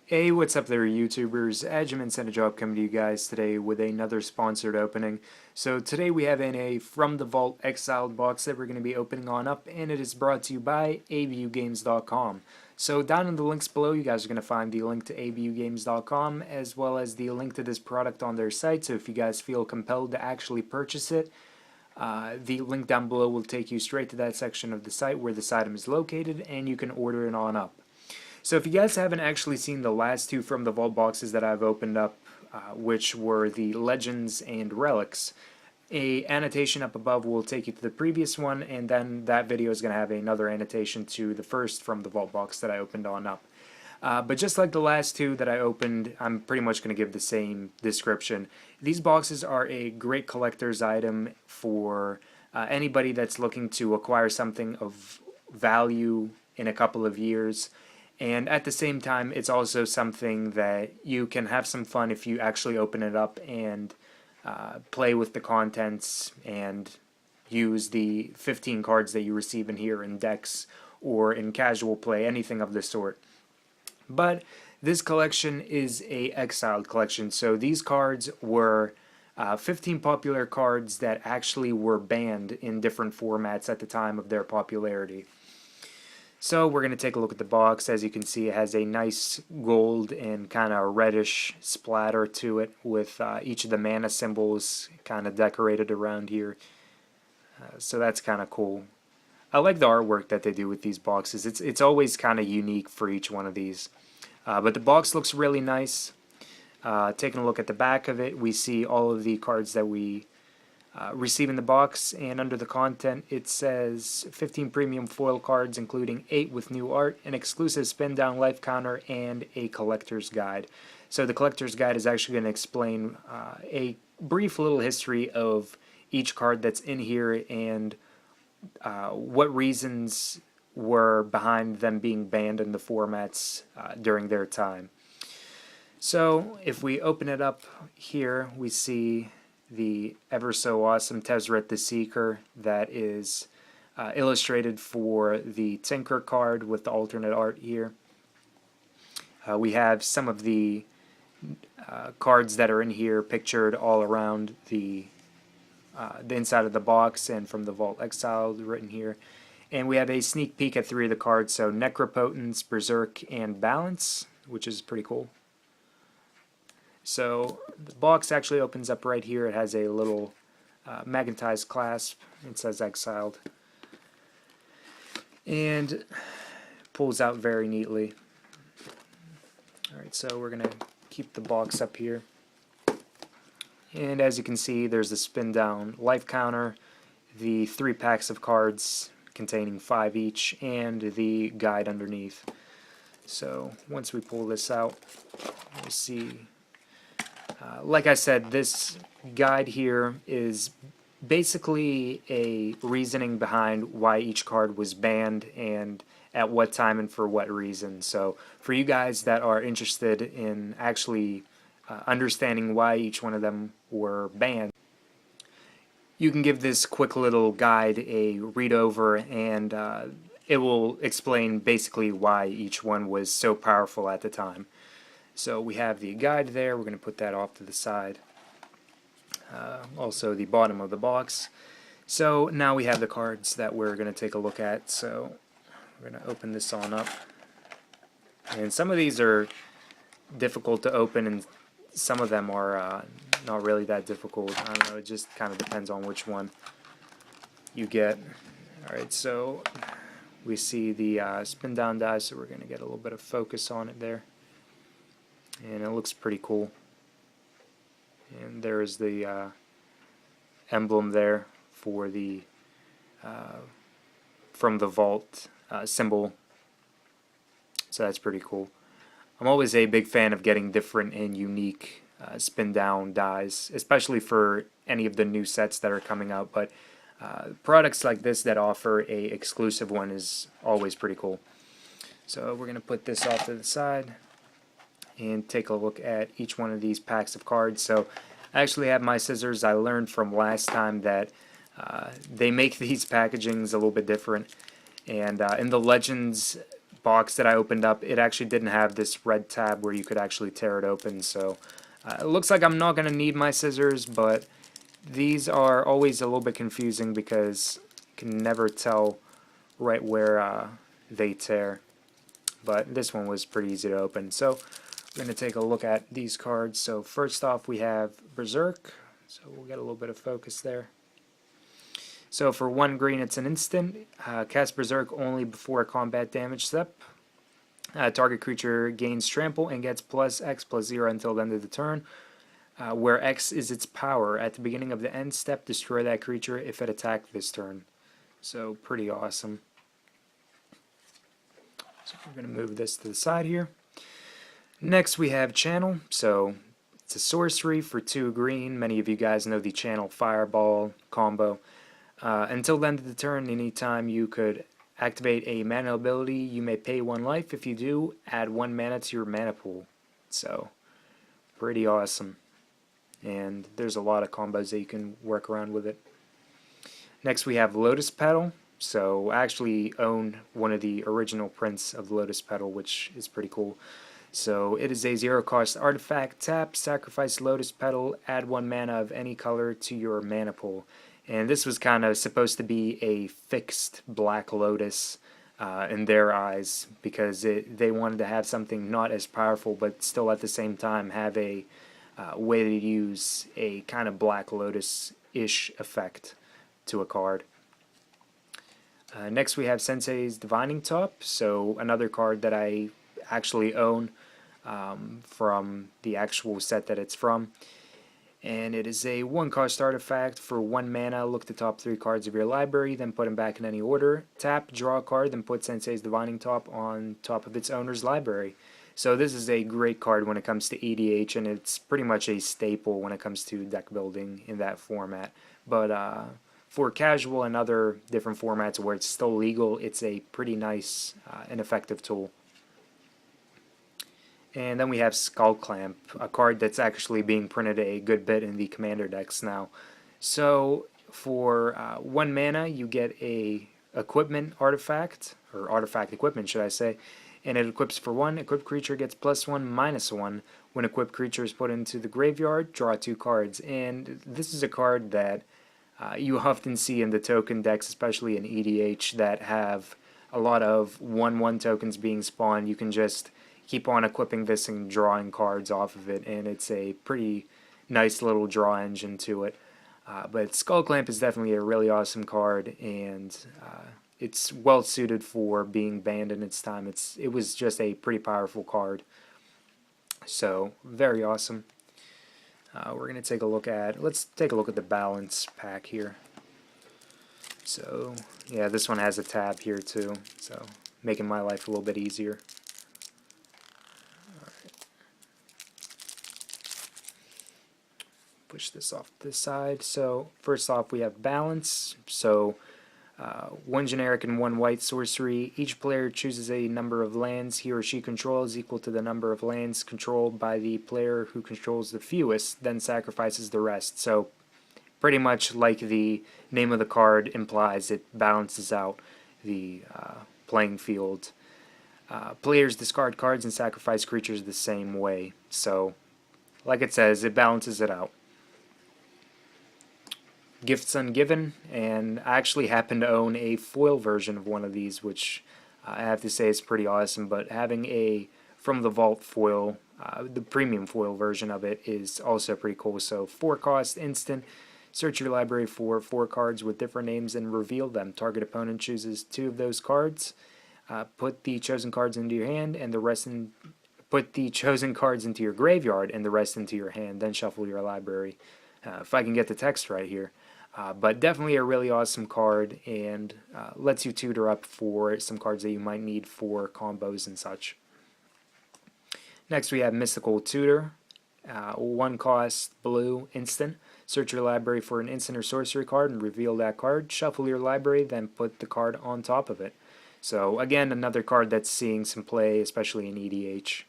Hey, what's up there, YouTubers? Adjamin sent a job coming to you guys today with another sponsored opening. So today we have in a From the Vault Exiled box that we're going to be opening on up, and it is brought to you by abugames.com. So down in the links below, you guys are going to find the link to abugames.com as well as the link to this product on their site. So if you guys feel compelled to actually purchase it, the link down below will take you straight to that section of the site where this item is located, and you can order it on up. So if you guys haven't actually seen the last two From the Vault boxes that I've opened up, which were the Legends and Relics, a annotation up above will take you to the previous one, and then that video is going to have another annotation to the first From the Vault box that I opened on up. But just like the last two that I opened, I'm pretty much going to give the same description. These boxes are a great collector's item for anybody that's looking to acquire something of value in a couple of years. And at the same time, it's also something that you can have some fun if you actually open it up and play with the contents and use the 15 cards that you receive in here in decks or in casual play, anything of the sort. But this collection is a Exiled collection, so these cards were 15 popular cards that actually were banned in different formats at the time of their popularity. So we're going to take a look at the box. As you can see, it has a nice gold and kind of reddish splatter to it with each of the mana symbols kind of decorated around here. So that's kind of cool. I like the artwork that they do with these boxes. It's always kind of unique for each one of these. But the box looks really nice. Taking a look at the back of it, we see all of the cards that we receive in the box, and under the content it says 15 premium foil cards including 8 with new art, an exclusive spin down life counter, and a collector's guide. So the collector's guide is actually going to explain a brief little history of each card that's in here and what reasons were behind them being banned in the formats during their time. So if we open it up here, we see the ever so awesome Tezzeret the Seeker that is illustrated for the Tinker card with the alternate art here. We have some of the cards that are in here pictured all around the inside of the box and From the Vault Exiled written here. And we have a sneak peek at 3 of the cards, so Necropotence, Berzerk, and Balance, which is pretty cool. So the box actually opens up right here. It has a little magnetized clasp. It says Exiled. And pulls out very neatly. Alright, so we're going to keep the box up here. And as you can see, there's the spin down life counter, the 3 packs of cards containing 5 each, and the guide underneath. So once we pull this out, we'll see. Like I said, this guide here is basically a reasoning behind why each card was banned and at what time and for what reason. So for you guys that are interested in actually understanding why each one of them were banned, you can give this quick little guide a read over, and it will explain basically why each one was so powerful at the time. So we have the guide there. We're going to put that off to the side. Also the bottom of the box. So now we have the cards that we're going to take a look at. So we're going to open this on up. And some of these are difficult to open, and some of them are not really that difficult. I don't know, it just kind of depends on which one you get. Alright, so we see the spin down die, so we're going to get a little bit of focus on it there. And it looks pretty cool. And there's the emblem there for the From the Vault symbol. So that's pretty cool. I'm always a big fan of getting different and unique spin down dies, especially for any of the new sets that are coming out. But products like this that offer a exclusive one is always pretty cool. So we're going to put this off to the side and take a look at each one of these packs of cards. So I actually have my scissors. I learned from last time that they make these packagings a little bit different. And in the Legends box that I opened up, it actually didn't have this red tab where you could actually tear it open, so it looks like I'm not going to need my scissors, but these are always a little bit confusing because you can never tell right where they tear. But this one was pretty easy to open. So we're going to take a look at these cards. So first off we have Berzerk, so we'll get a little bit of focus there. So for 1 green it's an instant. Cast Berzerk only before a combat damage step. Target creature gains trample and gets +X+0 until the end of the turn, where X is its power. At the beginning of the end step, destroy that creature if it attacked this turn. So pretty awesome. So we're going to move this to the side here. Next we have Channel. So it's a sorcery for 2 green. Many of you guys know the Channel Fireball combo. Until the end of the turn, anytime you could activate a mana ability, you may pay 1 life. If you do, add 1 mana to your mana pool. So, pretty awesome. And there's a lot of combos that you can work around with it. Next we have Lotus Petal. So, I actually own one of the original prints of Lotus Petal, which is pretty cool. So, it is a 0-cost artifact. Tap, sacrifice Lotus Petal, add 1 mana of any color to your mana pool. And this was kind of supposed to be a fixed Black Lotus in their eyes, because they wanted to have something not as powerful but still at the same time have a way to use a kind of Black Lotus-ish effect to a card. Next we have Sensei's Divining Top, so another card that I actually own from the actual set that it's from. And it is a 1-cost artifact for 1 mana. Look at the top 3 cards of your library, then put them back in any order. Tap, draw a card, then put Sensei's Divining Top on top of its owner's library. So this is a great card when it comes to EDH, and it's pretty much a staple when it comes to deck building in that format. But for casual and other different formats where it's still legal, it's a pretty nice and effective tool. And then we have Skull Clamp, a card that's actually being printed a good bit in the Commander decks now. So for 1 mana, you get a equipment artifact, or artifact equipment should I say, and it equips for 1. Equipped creature gets +1/-1. When equipped creature is put into the graveyard, draw 2 cards. And this is a card that you often see in the token decks, especially in EDH, that have a lot of 1/1 tokens being spawned. You can just keep on equipping this and drawing cards off of it, and it's a pretty nice little draw engine to it. But Skull Clamp is definitely a really awesome card, and it's well suited for being banned in its time. It was just a pretty powerful card, so very awesome. We're gonna take a look at. Let's take a look at the balance pack here. So yeah, this one has a tab here too, so making my life a little bit easier. Push this off to the side. So first off we have balance. So 1 generic and 1 white sorcery. Each player chooses a number of lands he or she controls equal to the number of lands controlled by the player who controls the fewest, then sacrifices the rest. So pretty much like the name of the card implies, it balances out the playing field. Players discard cards and sacrifice creatures the same way. So like it says, it balances it out. Gifts Ungiven, and I actually happen to own a foil version of one of these, which I have to say is pretty awesome. But having a From the Vault foil, the premium foil version of it, is also pretty cool. So 4-cost instant. Search your library for 4 cards with different names and reveal them. Target opponent chooses 2 of those cards. Put the chosen cards into your hand, and the rest in. Put the chosen cards into your graveyard, and the rest into your hand. Then shuffle your library. If I can get the text right here. But definitely a really awesome card, and lets you tutor up for some cards that you might need for combos and such. Next we have Mystical Tutor, 1-cost blue instant. Search your library for an instant or sorcery card and reveal that card. Shuffle your library, then put the card on top of it. So again, another card that's seeing some play, especially in EDH,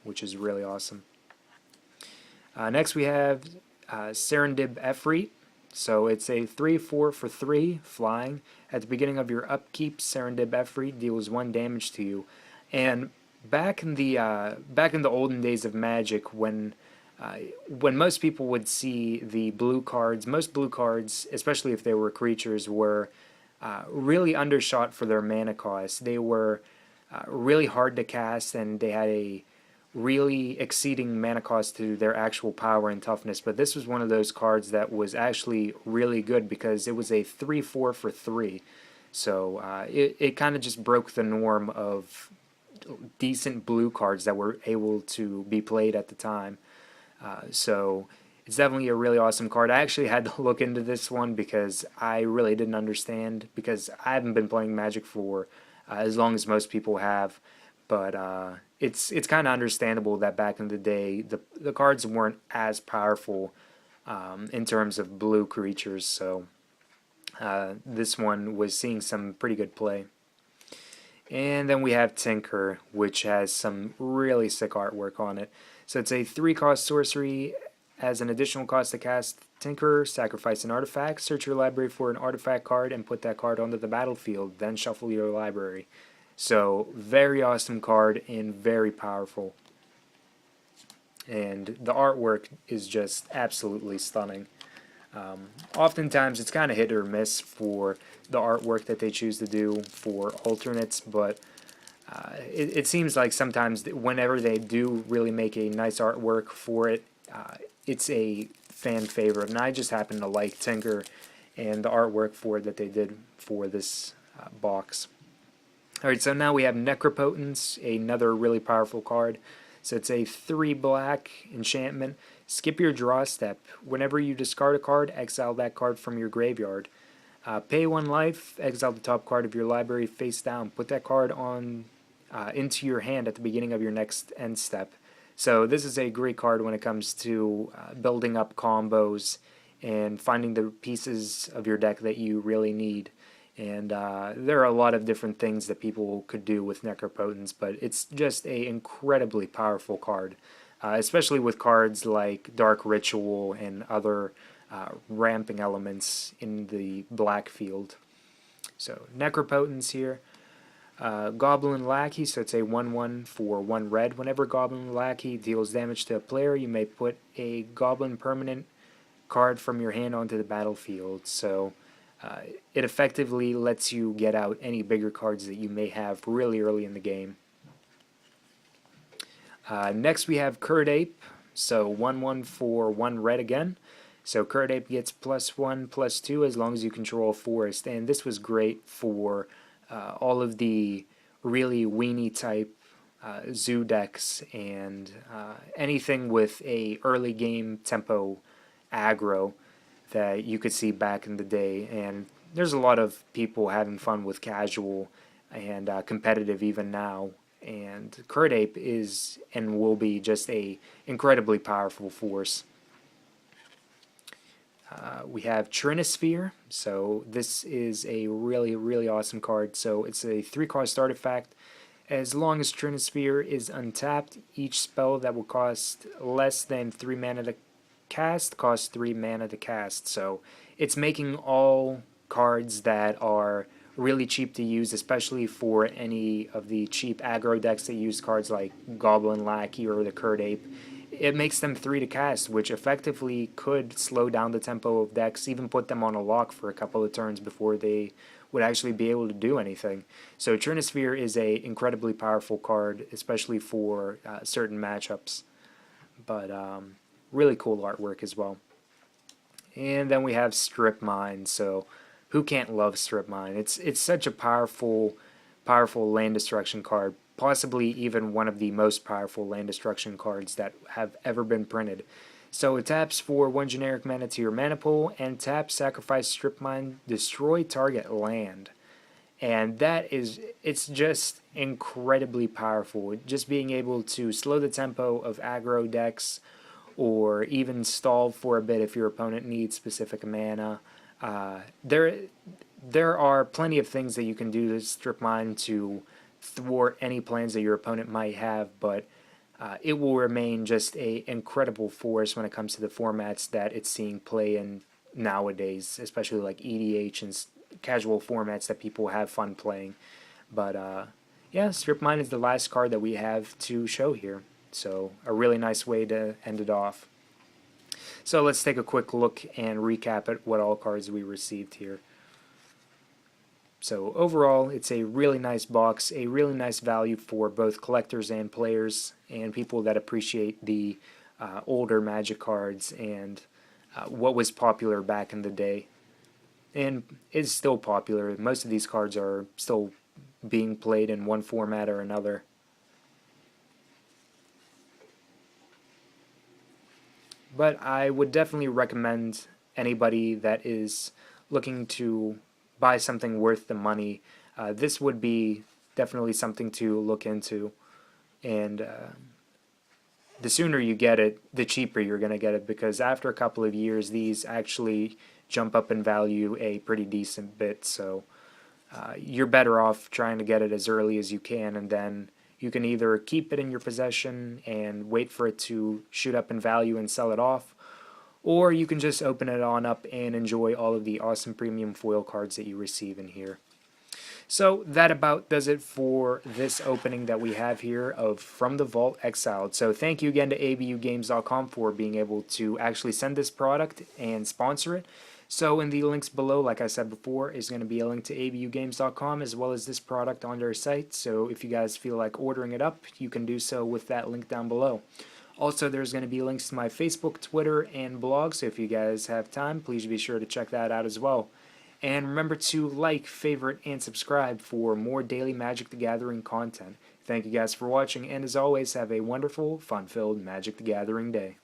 which is really awesome. Next we have Serendib Efreet. So it's a 3/4 for 3 flying. At the beginning of your upkeep, Serendib Efreet deals 1 damage to you. And back in the olden days of Magic, when most people would see the blue cards, most blue cards, especially if they were creatures, were really undershot for their mana cost. They were really hard to cast, and they had a really exceeding mana cost to their actual power and toughness. But this was one of those cards that was actually really good because it was a 3/4 for 3. So it kind of just broke the norm of decent blue cards that were able to be played at the time. So it's definitely a really awesome card. I actually had to look into this one because I really didn't understand, because I haven't been playing Magic for as long as most people have. But it's kind of understandable that back in the day the cards weren't as powerful in terms of blue creatures. So this one was seeing some pretty good play. And then we have Tinker, which has some really sick artwork on it. So it's a 3-cost sorcery. As an additional cost to cast Tinker, sacrifice an artifact, search your library for an artifact card, and put that card onto the battlefield, then shuffle your library. So very awesome card and very powerful. And the artwork is just absolutely stunning. Oftentimes it's kind of hit or miss for the artwork that they choose to do for alternates, but it seems like sometimes whenever they do really make a nice artwork for it, it's a fan favorite. And I just happen to like Tinker and the artwork for it that they did for this box. Alright, so now we have Necropotence, another really powerful card. So it's a 3-black enchantment. Skip your draw step. Whenever you discard a card, exile that card from your graveyard. Pay 1 life, exile the top card of your library face down. Put that card on into your hand at the beginning of your next end step. So this is a great card when it comes to building up combos and finding the pieces of your deck that you really need. And there are a lot of different things that people could do with Necropotence, but it's just an incredibly powerful card, especially with cards like Dark Ritual and other ramping elements in the black field. So Necropotence here. Goblin Lackey, so it's a 1/1 for 1 red. Whenever Goblin Lackey deals damage to a player, you may put a Goblin permanent card from your hand onto the battlefield. So it effectively lets you get out any bigger cards that you may have really early in the game. Next we have Curd Ape, so 1/1 for 1 red again. So Curd Ape gets +1/+2 as long as you control a forest, and this was great for all of the really weenie type zoo decks and anything with a early game tempo aggro that you could see back in the day. And there's a lot of people having fun with casual and competitive even now, and Curd Ape is and will be just a incredibly powerful force. We have Trinisphere, so this is a really awesome card. So it's a 3-cost artifact. As long as Trinisphere is untapped, each spell that will cost less than 3 mana to cast costs 3 mana to cast. So it's making all cards that are really cheap to use, especially for any of the cheap aggro decks that use cards like Goblin Lackey or the Curd Ape. It makes them 3 to cast, which effectively could slow down the tempo of decks, even put them on a lock for a couple of turns before they would actually be able to do anything. So Trinisphere is a incredibly powerful card, especially for certain matchups. But really cool artwork as well. And then we have Strip Mine. So who can't love Strip Mine? It's such a powerful land destruction card. Possibly even one of the most powerful land destruction cards that have ever been printed. So it taps for 1 generic mana to your mana pool, and tap, sacrifice, Strip Mine, destroy target land. And it's just incredibly powerful. Just being able to slow the tempo of aggro decks, or even stall for a bit if your opponent needs specific mana. There are plenty of things that you can do to Strip Mine to thwart any plans that your opponent might have, but it will remain just a incredible force when it comes to the formats that it's seeing play in nowadays, especially like EDH and casual formats that people have fun playing. But yeah, Strip Mine is the last card that we have to show here. So a really nice way to end it off. So let's take a quick look and recap at what all cards we received here. So overall, it's a really nice box, a really nice value for both collectors and players, and people that appreciate the older Magic cards and what was popular back in the day. And is still popular. Most of these cards are still being played in one format or another. But I would definitely recommend anybody that is looking to buy something worth the money. This would be definitely something to look into. And the sooner you get it, the cheaper you're going to get it, because after a couple of years, these actually jump up in value a pretty decent bit. So you're better off trying to get it as early as you can, and then you can either keep it in your possession and wait for it to shoot up in value and sell it off, or you can just open it on up and enjoy all of the awesome premium foil cards that you receive in here. So that about does it for this opening that we have here of From the Vault Exiled. So thank you again to abugames.com for being able to actually send this product and sponsor it. So in the links below, like I said before, is going to be a link to abugames.com as well as this product on their site. So if you guys feel like ordering it up, you can do so with that link down below. Also, there's going to be links to my Facebook, Twitter, and blog, so if you guys have time, please be sure to check that out as well. And remember to like, favorite, and subscribe for more daily Magic the Gathering content. Thank you guys for watching, and as always, have a wonderful, fun-filled Magic the Gathering day.